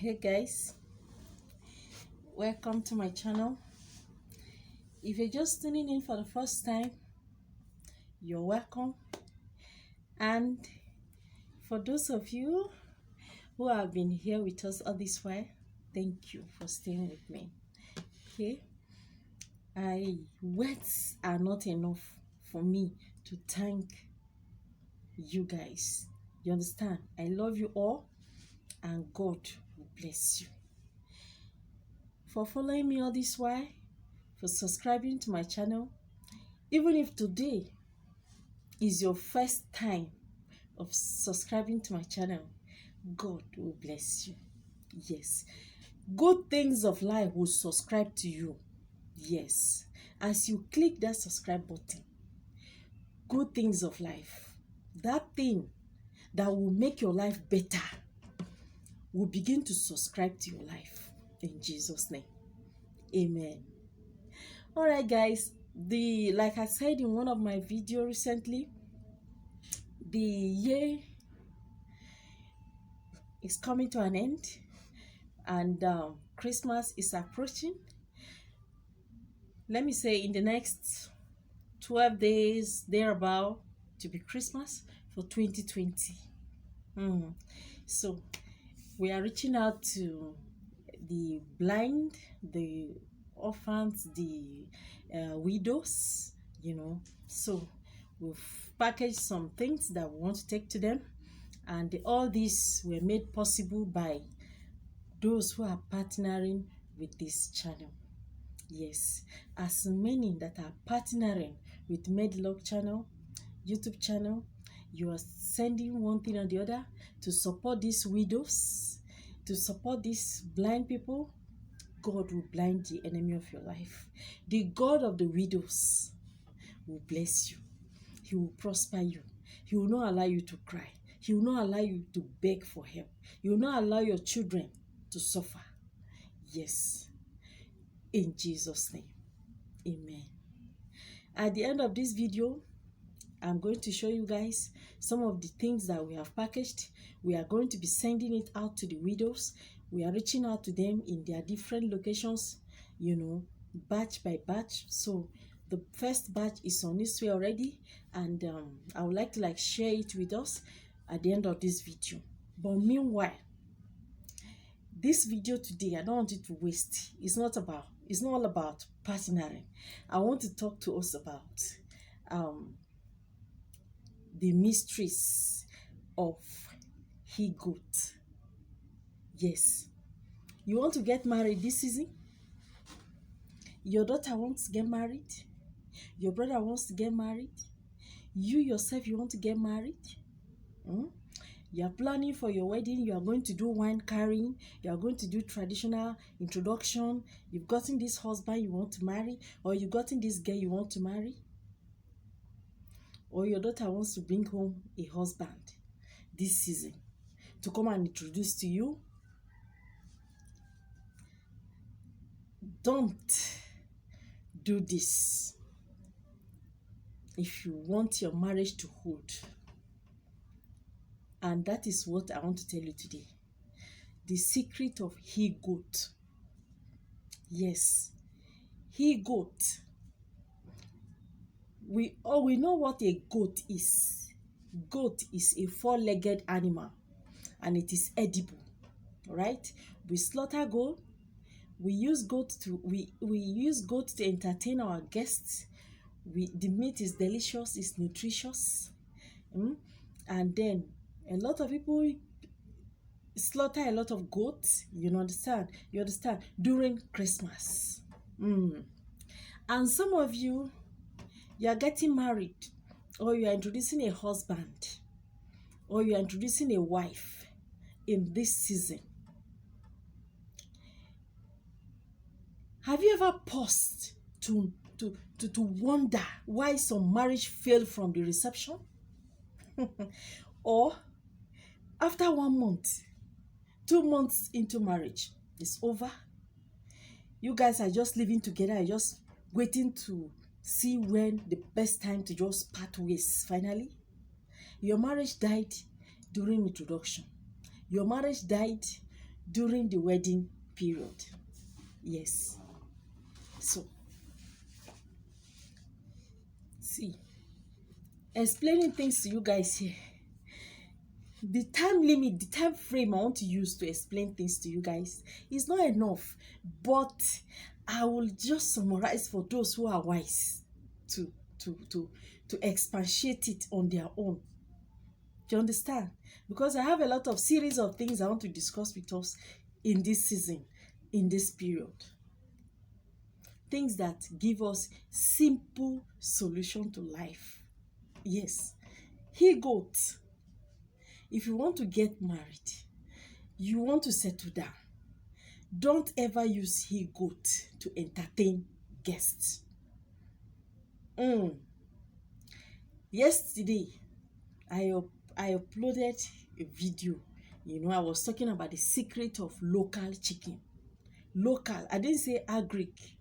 Hey guys, welcome to my channel. If you're just tuning in for the first time, you're welcome. And for those of you who have been here with us all this while, thank you for staying with me. Okay, words are not enough for me to thank you guys. You understand? I love you all, and God will bless you for following me all this while, for subscribing to my channel. Even if today is your first time of subscribing to my channel, God will bless you. Yes, good things of life will subscribe to you. Yes, as you click that subscribe button, good things of life, that thing that will make your life better, will begin to subscribe to your life in Jesus' name. Amen. All right, guys, like I said in one of my videos recently, the year is coming to an end, and Christmas is approaching. Let me say in the next 12 days thereabout to be Christmas for 2020. So we are reaching out to the blind, the orphans, the widows, so we've packaged some things that we want to take to them, and all these were made possible by those who are partnering with this channel. Yes, as many that are partnering with Medlock channel, YouTube channel, you are sending one thing or the other to support these widows, to support these blind people. God will blind the enemy of your life. The God of the widows will bless you. He will prosper you. He will not allow you to cry. He will not allow you to beg for help. He will not allow your children to suffer. Yes, in Jesus' name. Amen. At the end of this video, I'm going to show you guys some of the things that we have packaged. We are going to be sending it out to the widows. We are reaching out to them in their different locations, batch by batch. So the first batch is on its way already, and I would like to share it with us at the end of this video. But meanwhile, this video today, I don't want it to waste. It's not all about partnering. I want to talk to us about the mysteries of he-goat. Yes, you want to get married this season? Your daughter wants to get married? Your brother wants to get married? You yourself, you want to get married? You are planning for your wedding. You are going to do wine carrying. You are going to do traditional introduction. You've gotten this husband you want to marry, or you've gotten this girl you want to marry, or your daughter wants to bring home a husband this season to come and introduce to you. Don't do this if you want your marriage to hold. And that is what I want to tell you today. The secret of he-goat. Yes, he-goat. We know what a goat is. Goat is a four-legged animal, and it is edible, right? We slaughter goat. We use goat to entertain our guests. The meat is delicious, it's nutritious, and then a lot of people slaughter a lot of goats. You understand during Christmas. And some of you are getting married, or you are introducing a husband, or you are introducing a wife in this season. Have you ever paused to wonder why some marriage failed from the reception? Or after 1 month, 2 months into marriage, it's over. You guys are just living together, you're just waiting to see when the best time to just part ways finally. Your marriage died during introduction. Your marriage died during the wedding period. Yes. So, see, explaining things to you guys here. The time limit, the time frame I want to use to explain things to you guys is not enough. But I will just summarize for those who are wise to to to to expatiate it on their own. Do you understand? Because I have a lot of series of things I want to discuss with us in this season, in this period. Things that give us simple solution to life. Yes. He goat. If you want to get married, you want to settle down, don't ever use he goat to entertain guests. Yesterday, I uploaded a video. I was talking about the secret of local chicken. Local. I didn't say agric.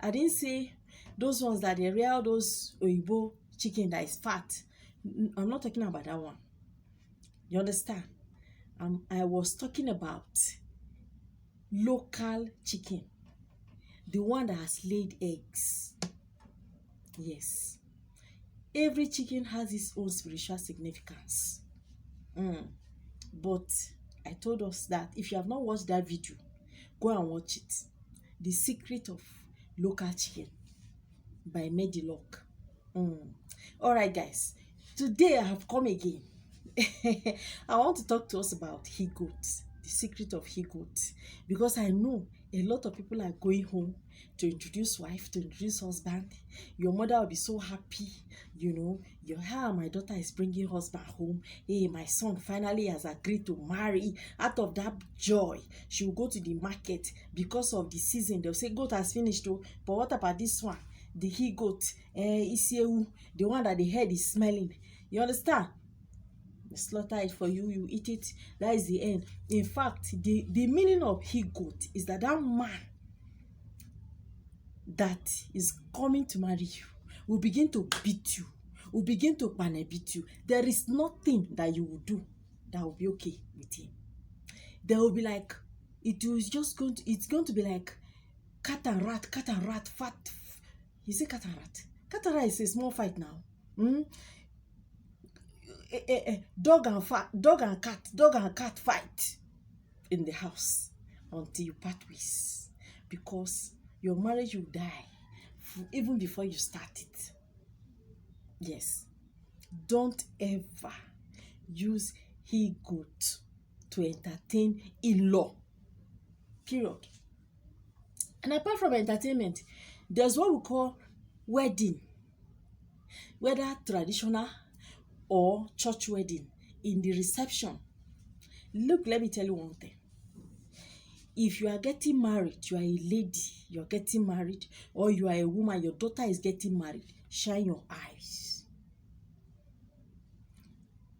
I didn't say those ones that they rear, those Oyibo chicken that is fat. I'm not talking about that one. You understand? I was talking about local chicken, the one that has laid eggs. Yes. Every chicken has its own spiritual significance. But I told us that if you have not watched that video, go and watch it. The Secret of Local Chicken by Medilock. All right, guys. Today I have come again. I want to talk to us about he-goat, the secret of he-goat, because I know a lot of people are going home to introduce wife, to introduce husband. Your mother will be so happy, my daughter is bringing husband home. Hey, my son finally has agreed to marry. Out of that joy, she will go to the market because of the season. They'll say, goat has finished, though, but what about this one? The he-goat, Isiewu, the one that the head is smelling. You understand? Slaughter it for you, you eat it. That is the end. In fact, the meaning of he-goat is that man that is coming to marry you will begin to beat you, will begin to beat you. There is nothing that you will do that will be okay with him. There will be like, it's going to be like cat and rat, fat. You see cat and rat? Cat and rat is a small fight now. Dog and cat fight in the house until you part ways, because your marriage will die even before you start it. Yes. Don't ever use he-goat to entertain in-law. Period. And apart from entertainment, there's what we call wedding, whether traditional or church wedding. In the reception, look, let me tell you one thing. If you are getting married, you are a lady, you are getting married, or you are a woman, your daughter is getting married, shine your eyes.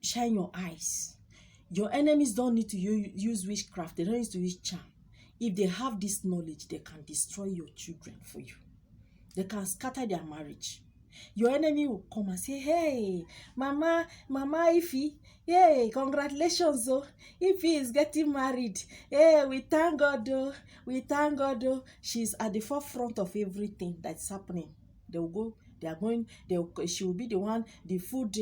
Shine your eyes. Your enemies don't need to use witchcraft. They don't need to use charm. If they have this knowledge, they can destroy your children for you. They can scatter their marriage. Your enemy will come and say, hey, Mama Ify, hey, congratulations, oh, Ify is getting married. Hey, we thank God, oh, she's at the forefront of everything that's happening. She will be the one, the food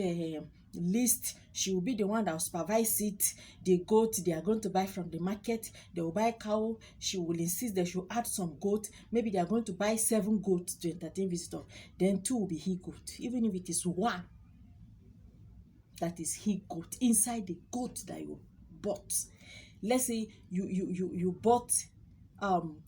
list, she will be the one that will supervise it. The goat, they are going to buy from the market. They will buy cow. She will insist they should add some goat. Maybe they are going to buy 7 goats to entertain visitors. Then 2 will be he-goat. Even if it is 1 that is he-goat inside the goat that you bought. Let's say you bought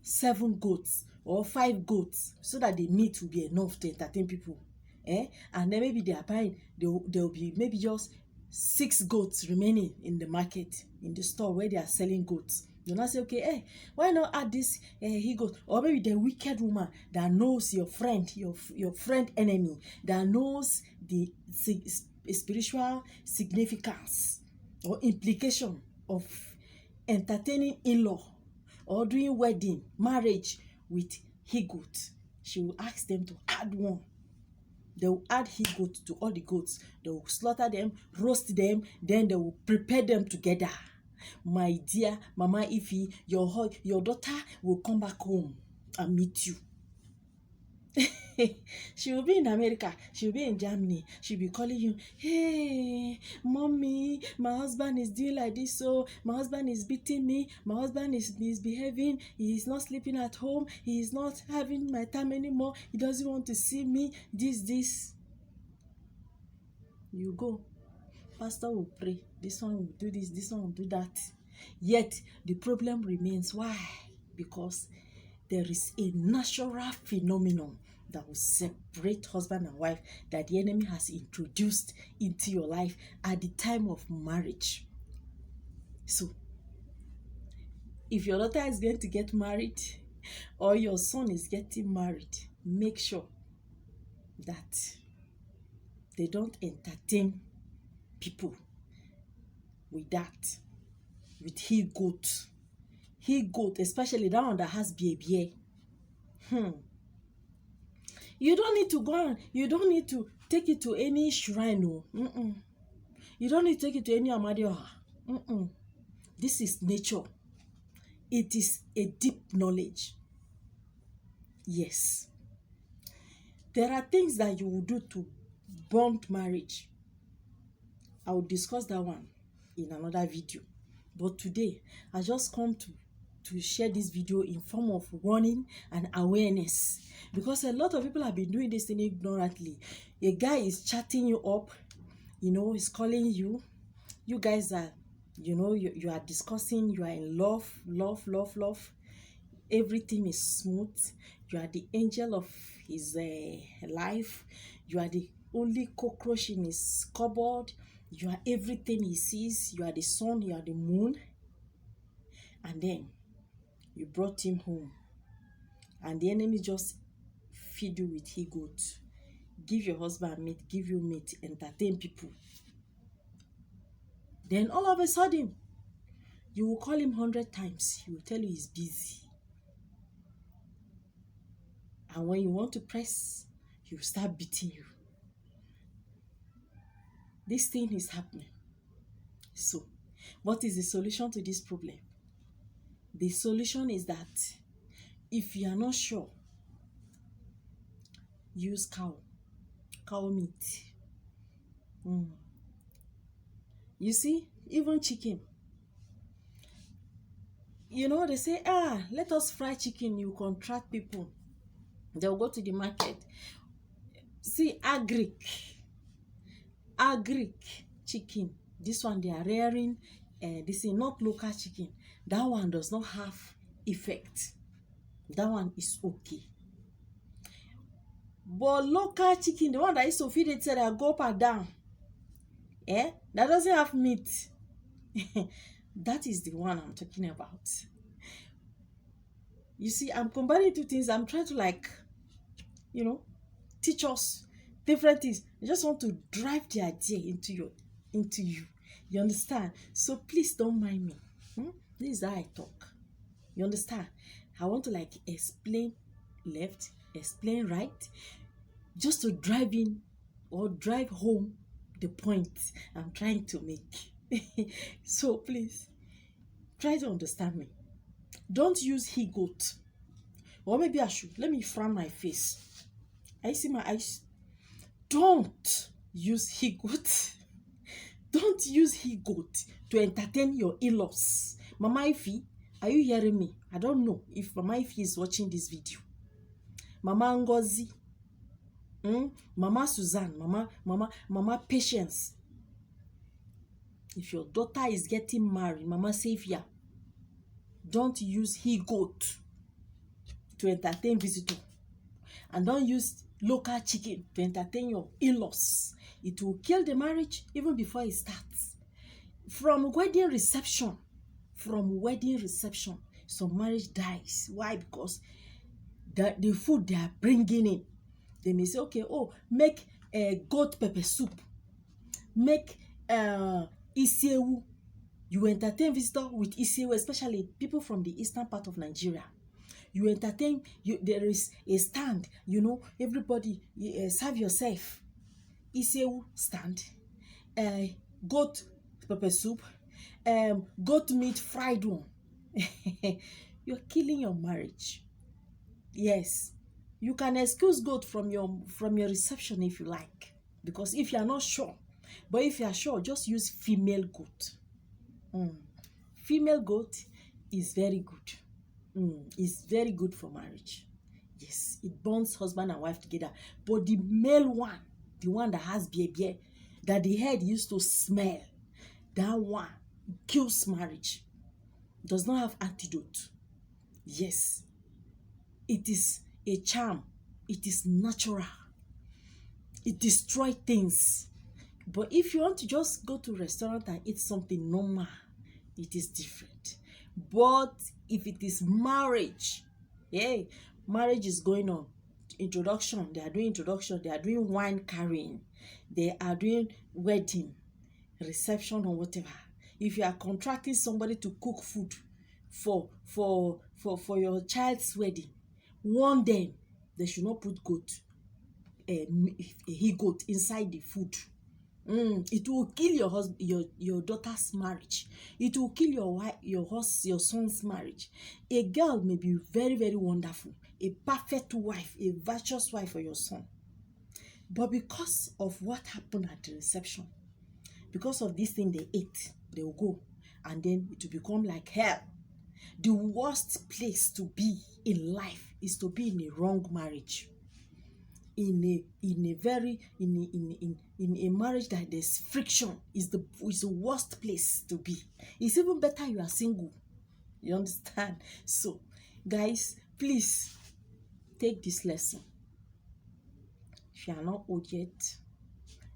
7 goats or 5 goats so that the meat will be enough to entertain people. And then maybe they are buying, there will be maybe just 6 goats remaining in the market, in the store where they are selling goats. You not say, okay, hey, why not add this he-goat? Or maybe the wicked woman that knows your friend, your friend enemy, that knows the spiritual significance or implication of entertaining in-law or doing wedding, marriage with he-goat. She will ask them to add 1. They will add he-goat to all the goats. They will slaughter them, roast them, then they will prepare them together. my dear Mama Ify, your daughter will come back home and meet you. She will be in America, she will be in Germany, she'll be calling you, hey, mommy, my husband is doing like this, so my husband is beating me, my husband is misbehaving, he is not sleeping at home, he is not having my time anymore, he doesn't want to see me, this. You go, pastor will pray, this one will do this one will do that. Yet the problem remains. Why? Because there is a natural phenomenon that will separate husband and wife, that the enemy has introduced into your life at the time of marriage. So, if your daughter is going to get married or your son is getting married, make sure that they don't entertain people with that, with he-goat, especially that one that has baby. You don't need to go on, you don't need to take it to any shrine. No. You don't need to take it to any Amadioha. This is nature. It is a deep knowledge. Yes. There are things that you will do to bond marriage. I will discuss that one in another video. But today, I just come to share this video in form of warning and awareness, because a lot of people have been doing this thing ignorantly. A guy is chatting you up, he's calling you. You guys are, you are discussing, you are in love. Everything is smooth. You are the angel of his life. You are the only cockroach in his cupboard. You are everything he sees. You are the sun, you are the moon. And then you brought him home, and the enemy just feed you with he-goat. Give your husband meat, give you meat, entertain people. Then all of a sudden, you will call him 100 times. He will tell you he's busy. And when you want to press, he will start beating you. This thing is happening. So, what is the solution to this problem? The solution is that if you are not sure, use cow meat. You see, even chicken. They say, let us fry chicken. You contract people. They'll go to the market. See, agric chicken. This one they are rearing. This is not local chicken. That one does not have effect. That one is okay. But local chicken, the one that is so feed it, said I go up and down. That doesn't have meat. That is the one I'm talking about. You see, I'm combining two things. I'm trying to teach us different things. I just want to drive the idea into you. You understand? So please don't mind me. This is how I talk. You understand? I want to explain left, explain right, just to drive in or drive home the point I'm trying to make. So please, try to understand me. Don't use he-goat. Or maybe I should. Let me frown my face. I see my eyes. Don't use he-goat. Don't use he-goat to entertain your in-laws. Mama Ify, are you hearing me? I don't know if Mama Ify is watching this video. Mama Ngozi, Mama Suzanne, Mama Patience. If your daughter is getting married, Mama Savior, don't use he-goat to entertain visitor. And don't use local chicken to entertain your in-laws. It will kill the marriage even before it starts. From wedding reception, some marriage dies. Why? Because the food they are bringing in, they may say, okay, make a goat pepper soup, make isiewu. You entertain visitor with isiewu, especially people from the eastern part of Nigeria. You entertain, there is a stand, everybody serve yourself. Isiewu stand, goat pepper soup, goat meat fried one. You're killing your marriage. Yes, you can excuse goat from your reception if you like, because if you are not sure, but if you are sure, just use female goat. Female goat is very good. It's very good for marriage. Yes, it bonds husband and wife together. But the male one, the one that has beer, that the head used to smell, that one kills marriage. Does not have antidote. Yes, it is a charm. It is natural. It destroys things. But if you want to just go to a restaurant and eat something normal, it is different. But if it is marriage, yeah, marriage is going on. Introduction, they are doing introduction, they are doing wine carrying, they are doing wedding, reception or whatever. If you are contracting somebody to cook food for your child's wedding, warn them they should not put goat, a he goat inside the food. It will kill your husband, your daughter's marriage. It will kill your wife, your son's marriage. A girl may be very, very wonderful, a perfect wife, a virtuous wife for your son, but because of what happened at the reception, because of this thing they ate, they will go, and then it will become like hell. The worst place to be in life is to be in a wrong marriage. In a marriage that there's friction is the worst place to be. It's even better you are single. You understand? So, guys, please take this lesson. If you are not old yet,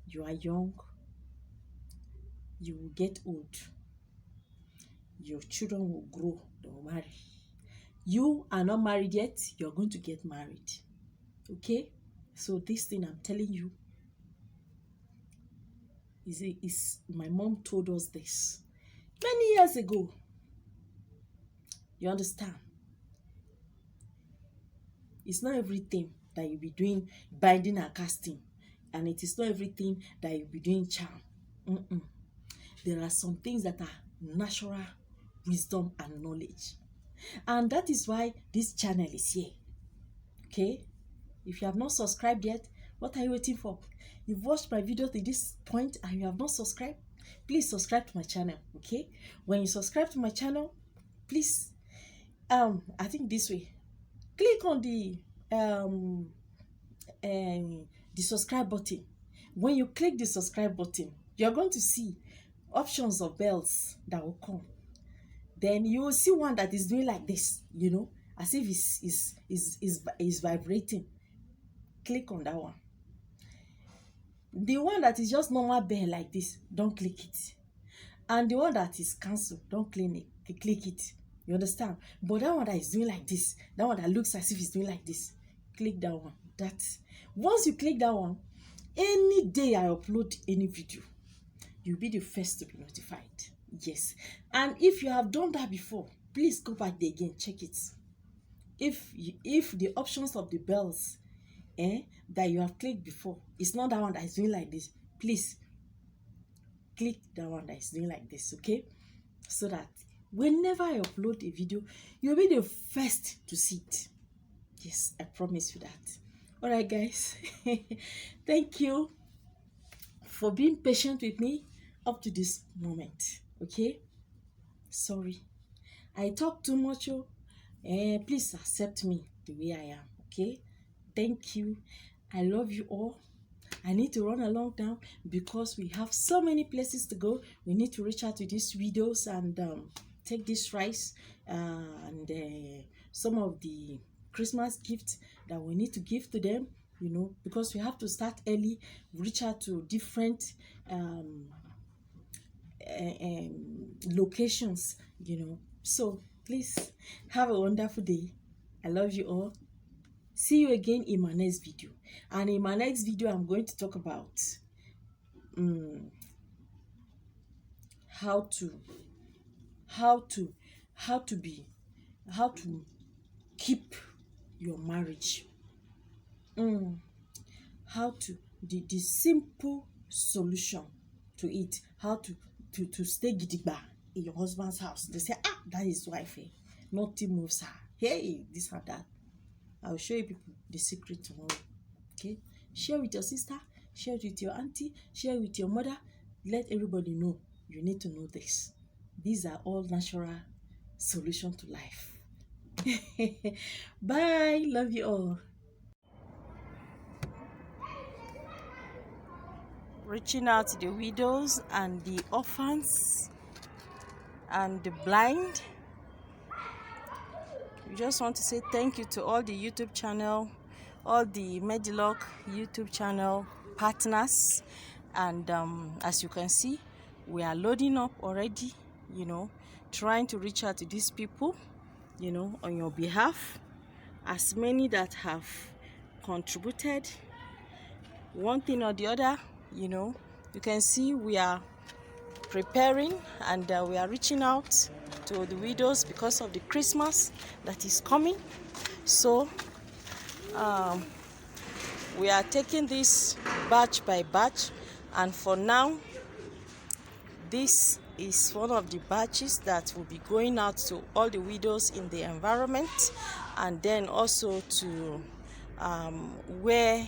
you are young, you will get old. Your children will grow, they will marry. You are not married yet, you're going to get married. Okay? So this thing I'm telling you is my mom told us this many years ago. You understand? It's not everything that you'll be doing binding and casting, and it is not everything that you'll be doing charm. There are some things that are natural wisdom and knowledge, and that is why this channel is here. Okay? If you have not subscribed yet, what are you waiting for? You've watched my video to this point and you have not subscribed, please subscribe to my channel. Okay? When you subscribe to my channel, please, I think this way, click on the subscribe button. When you click the subscribe button, you're going to see options of bells that will come. Then you will see one that is doing like this, as if it's vibrating. Click on that one. The one that is just normal bell like this, don't click it. And the one that is cancelled, don't click it. You understand? But that one that is doing like this, that one that looks as if it's doing like this, click that one. Once you click that one, any day I upload any video, you'll be the first to be notified. Yes. And if you have done that before, please go back there again, check it. If the options of the bells that you have clicked before, it's not that one that is doing like this, please click that one that is doing like this, okay? So that whenever I upload a video, you'll be the first to see it. Yes, I promise you that. All right, guys. Thank you for being patient with me up to this moment. Okay? Sorry. I talk too much. Please accept me the way I am. Okay? Thank you. I love you all. I need to run along now because we have so many places to go. We need to reach out to these widows and take this rice and some of the Christmas gifts that we need to give to them, because we have to start early, reach out to different locations, So please have a wonderful day. I love you all. See you again in my next video. And in my next video, I'm going to talk about how to keep your marriage. How to the simple solution to it. How to stay gidigba in your husband's house, they say, ah, that is wife. Nothing moves her. Hey, this and that. I'll show you people the secret tomorrow. Okay? Share with your sister, share it with your auntie, share with your mother. Let everybody know. You need to know this. These are all natural solutions to life. Bye. Love you all. Reaching out to the widows and the orphans and the blind. We just want to say thank you to all the YouTube channel, all the Medilock YouTube channel partners. And as you can see, we are loading up already, trying to reach out to these people, on your behalf. As many that have contributed one thing or the other, you can see we are preparing, and we are reaching out to the widows because of the Christmas that is coming. So we are taking this batch by batch, and for now this is one of the batches that will be going out to all the widows in the environment, and then also to where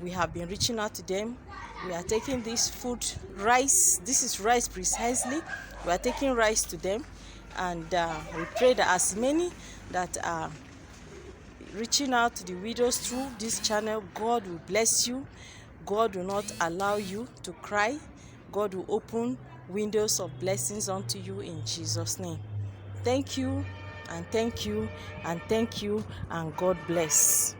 we have been reaching out to them. We are taking this food, rice. This is rice precisely. We are taking rice to them, and we pray that as many that are reaching out to the widows through this channel, God will bless you. God will not allow you to cry. God will open windows of blessings unto you in Jesus' name. Thank you, and thank you, and thank you, and God bless.